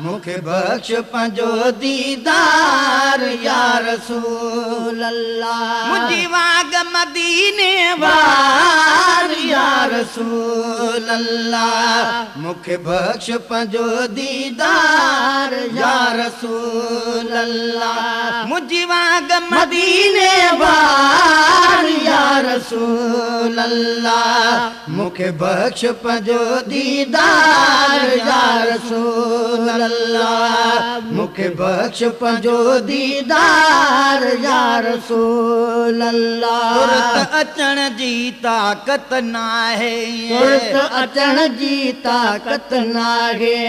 मुखे बख्श पंजो दीदार या रसूल अल्लाह। मुझी वाग मदीने वार या रसूल अल्लाह। मुखे बख्श पंजो दीदार या रसूल अल्लाह। मुझी वाग मदीने वार या रसूल अल्लाह। मुखे बख्श पंजो दीदार या रसूल अल्लाह। मुखे बख्श पंजो दीदार या रसूल अल्लाह। तुरत अचण जी ताकत नाहे, तुरत अचण जी ताकत नाहे।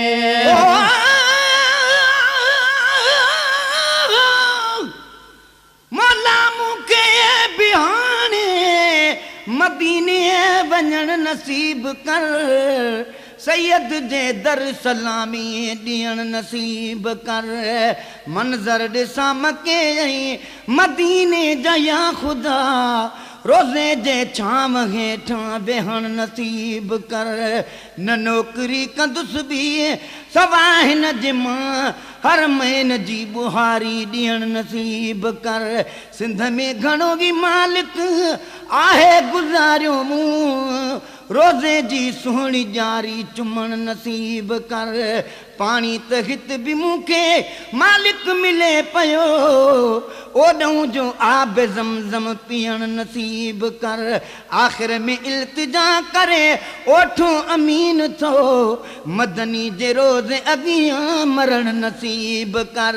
मौला मुखे बिहाने मदीने वञण नसीब कर। सैयद जे दर सलामी ॾियण नसीब कर। मंज़र ॾिसां मके मदीने जा या ख़ुदा। रोज़े जे छांव हेठां वेहण नसीब कर। न नौकरी कंदुसि बि सवाइ हिन जे मां। हर महीने जी बुहारी ॾियण नसीब कर। सिंध में घणो ई मालिक आहे गुज़ारियो मूं। रोज़े जी सुहिणी ॼारी चुमण नसीब कर। पाणी त हित बि मूंखे मालिक मिले पियो। ओॾऊं जो आब ज़मज़म पीअण नसीब कर। आख़िर में इल्तिजा करे ओठो अमीन थो। मदनी जे रोज़ अॻियां मरण नसीब कर।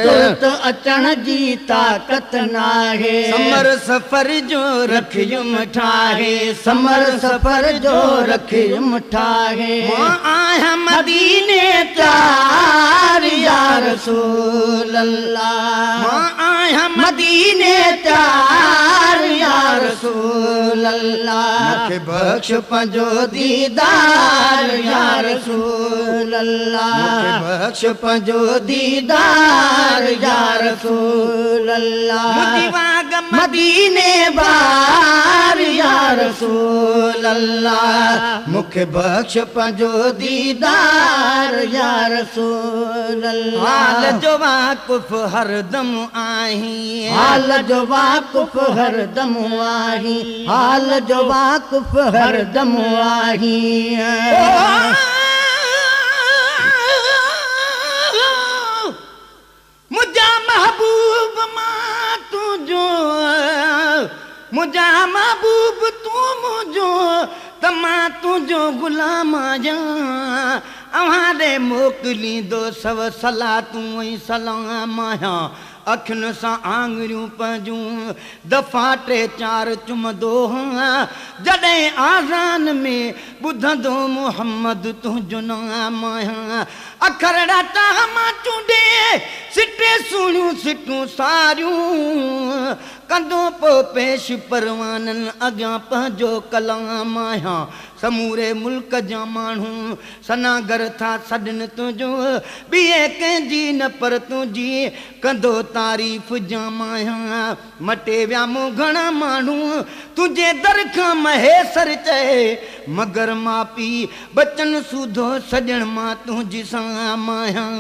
तुरत अचण जी ताकत नाहे। समर सफ़र जो रखियुम ठाहे। समर सफ़र जो रखियुम ठाहे। मां आहियां मदीने त्यार या रसूल अल्लाह। मां आहियां मदीने त्यार या रसूल अल्लाह। मुखे बख्श पंजो दीदार या रसूल अल्लाह। मुखे बख्श पंजो दीदार या रसूल अल्लाह। मुझी वाग मदीने वार या रसूल अल्लाह। मुखे बख्श पंजो दीदार या रसूल अल्लाह। हाल जो वाक़ुफ़ हरदम आहीं। हाल जो वाक़ुफ़ हरदम आहीं। हाल जो वाक़ुफ़ हरदम आहीं। मुझा महबूब मां तुझो। मुझा महबूब तू मुझो। तमा तुझो गुलाम आहियां। अव्हां ॾे मोकिलींदो सव सलातूं ऐं सलाम आहियां। अखियुनि सां आङुरियूं पंहिंजूं दफ़ा टे चार चुमंदो। जॾहिं आज़ान में ॿुधंदो मुहम्मद तुंहिंजो नाम आहियां। अखर ॾाटा मां चूंडे सिटे सुहिणियूं सिटूं सारियूं। कंदो पोइ पेश परवाननि अॻियां पंहिंजो कलाम आहियां। समूरे मुल्क जा माण्हू सनागर था सॾनि तुंहिंजो। ॿिए कंहिंजी न पर तुंहिंजी कंदो तारीफ़ जाम आहियां। मटे विया मूं घणा माण्हू तुंहिंजे दर खां महेसर चए। मगर मां पीउ बचन सूधो सॼण मां तुंहिंजी साम आहियां।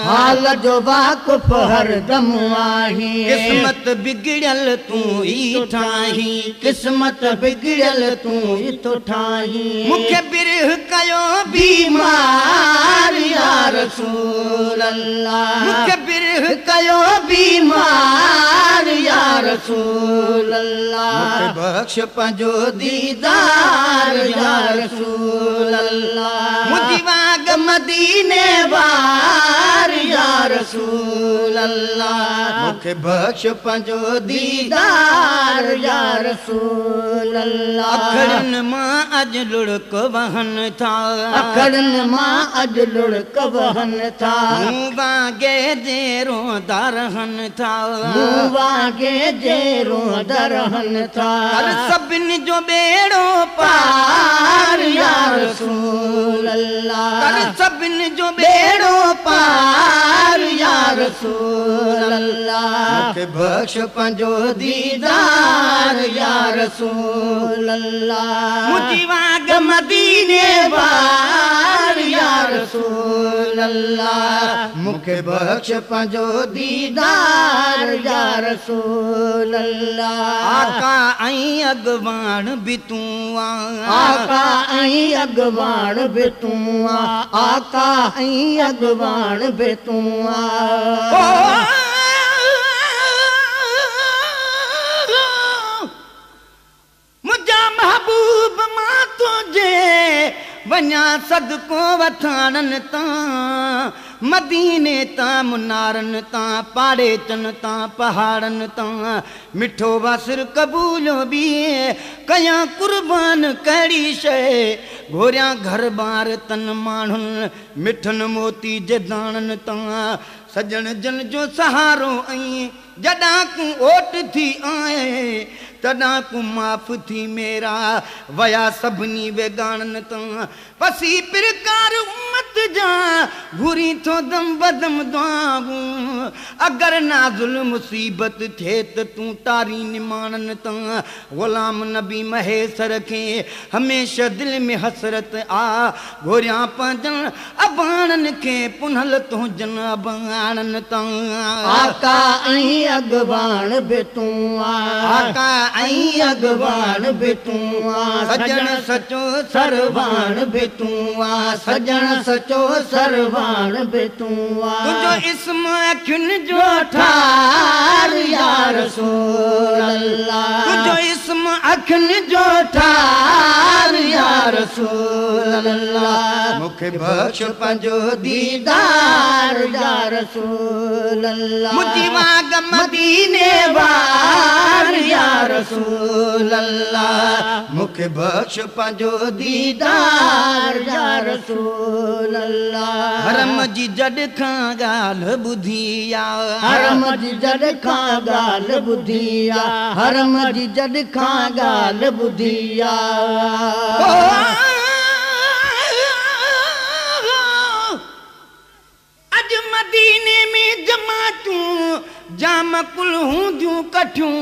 हाल जो वाक़ुफ़ हरदम आहीं। क़िस्मत बिगड़ियल तूं ई ठाहीं। क़िस्मत बिगड़ियल तूं ई थो ठाहीं। मुखे बिरह कयो बीमार या रसूल अल्लाह। मुखे बिरह कयो बीमार या रसूल अल्लाह। मुखे बख्श पंजो दीदार या रसूल अल्लाह। मुझी वाग मदीने वार या रसूल अल्लाह। मुखे बख्श पंजो दीदार या रसूल अल्लाह। अखड़न मां अज लुढ़क वहन था। अखड़न मां अज लुढ़क वहन था। मूं वागे जे रोंदा रहन था। मूं वागे जे रोंदा रहन था। कर सभिनी जो बेड़ो पार या रसूल अल्लाह। कर सभिनी जो बेड़ो पार या रसूल अल्लाह। मुखे बख्श पंजो दीदार या रसूल अल्लाह। मुझी वाग मदीने वार या रसूल अल्लाह मुखे बख्श पंहिंजो दीदार या रसूल अल्लाह आका ऐं अॻवान बि तूं आका ऐं अॻवान बि तूं आका ऐं अॻवान बि तूं मुंहिंजा महबूब मां तुंहिंजे वञा सदको वठाणनि तां मदीने तां मुनारनि तां पाड़े चन तां पहाड़नि तां मिठो वासिर क़बूलो बि कयां कुर्बान कहिड़ी शइ घोरियां घर बार तन माण्हुनि मिठनि मोती जे दाणनि तां सजण जन जो सहारो ऐं जॾां को ओट थी आए तॾां को माफ़ थी मेरा वया सभिनी वेगाणनि तां पसी प्रकार उम्मत जा घुरी थो दम बदम दुआऊं अगर नाज़ुल मुसीबत थे त तूं तारी निमाणनि तां ग़ुलाम नबी महेसर खे हमेशा दिल में हसरत आ घोरियां पंहिंजनि अबाणनि खे पुनल तो जन अबाणनि तां आका ऐं अॻवान बि तूं आका ऐं अॻवान बि तूं सजण सचो सरवान बि तूं सजण सचो सरवान बि तूं तुंहिंजो इस्म अखियुनि जो ठार या रसूल अल्लाह तुंहिंजो इस्म अखियुनि जो ठार या रसूल अल्लाह मूंखे बख्श पंहिंजो दीदार या रसूल अल्लाह मुंहिंजी वाग मदीने वार या रसूल अल्लाह मूंखे बख्श पंहिंजो दीदार या रसूल अल्लाह हरम जी जॾ खां ॻाल्हि ॿुधी आ हरम जी जॾ खां ॻाल्हि ॿुधी आ हरम जी जॾ खां ॻाल्हि ॿुधी आ अॼु मदीने में जमातूं जाम कुल हूंदियूं कठियूं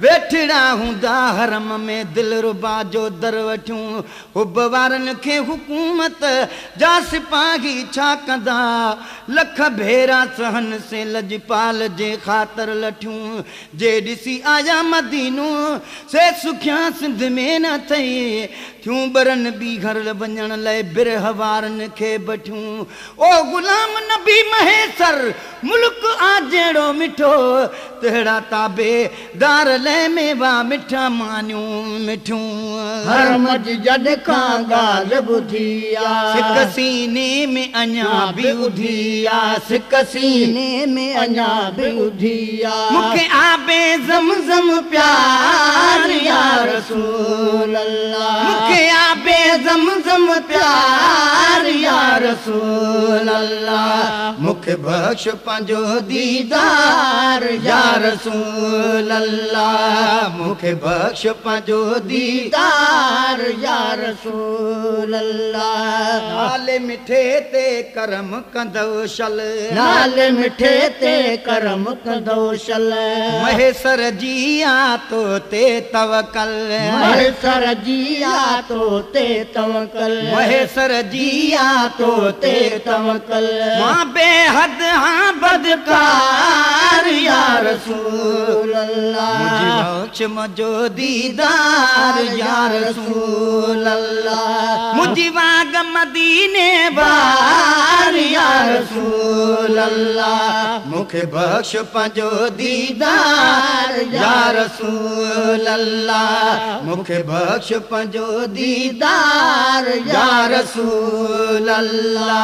वेठड़ा हूंदा हरम में दिलरुबा जो दर वठियूं हुब वारनि खे हुकूमत जा सिपाही छा कंदा लख भेरा सहन से लजपाल जे ख़ातिर लठियूं जे ॾिसी आया मदीनो से सुखिया सिंध में न थई थियूं बरन बि घर वञण लाइ बिरह वारनि खे बठियूं ओ ग़ुलाम नबी महेसर मुल्क आ जहिड़ो मिठो तहिड़ा ताबेदार ले मेवा मिठा मानियूं मिठियूं हरम जी जॾ खां ॻाल्हि ॿुधी आ सिक सीने में अञा बि उधी आ सिक सीने में अञा बि उधी आ मूंखे आबे ज़मज़म प्यार या रसूल अल्लाह मूंखे आबे ज़मज़म प्यार या रसूल अल्लाह मूंखे बख्श पंहिंजो दीदार या रसूल अल्लाह मूंखे बख्श पंहिंजो दीदार या रसूल अल्लाह नाले मिठे ते करम कंदो शल नाले मिठे ते करम कंदो शल महेसर जी आ तो ते तवकल महेसर जी आ तो ते तवकल महेसर जी आ तो ते तवकल मां बेहद हाँ बदकार या रसूल अल्लाह मुझे बख्श मुझो दीदार या रसूल अल्लाह मुझी वाग मदीने वार या रसूल अल्लाह मूंखे बख्श पंहिंजो दीदार या रसूल अल्लाह मूंखे बख्श पंहिंजो दीदार या रसूल अल्लाह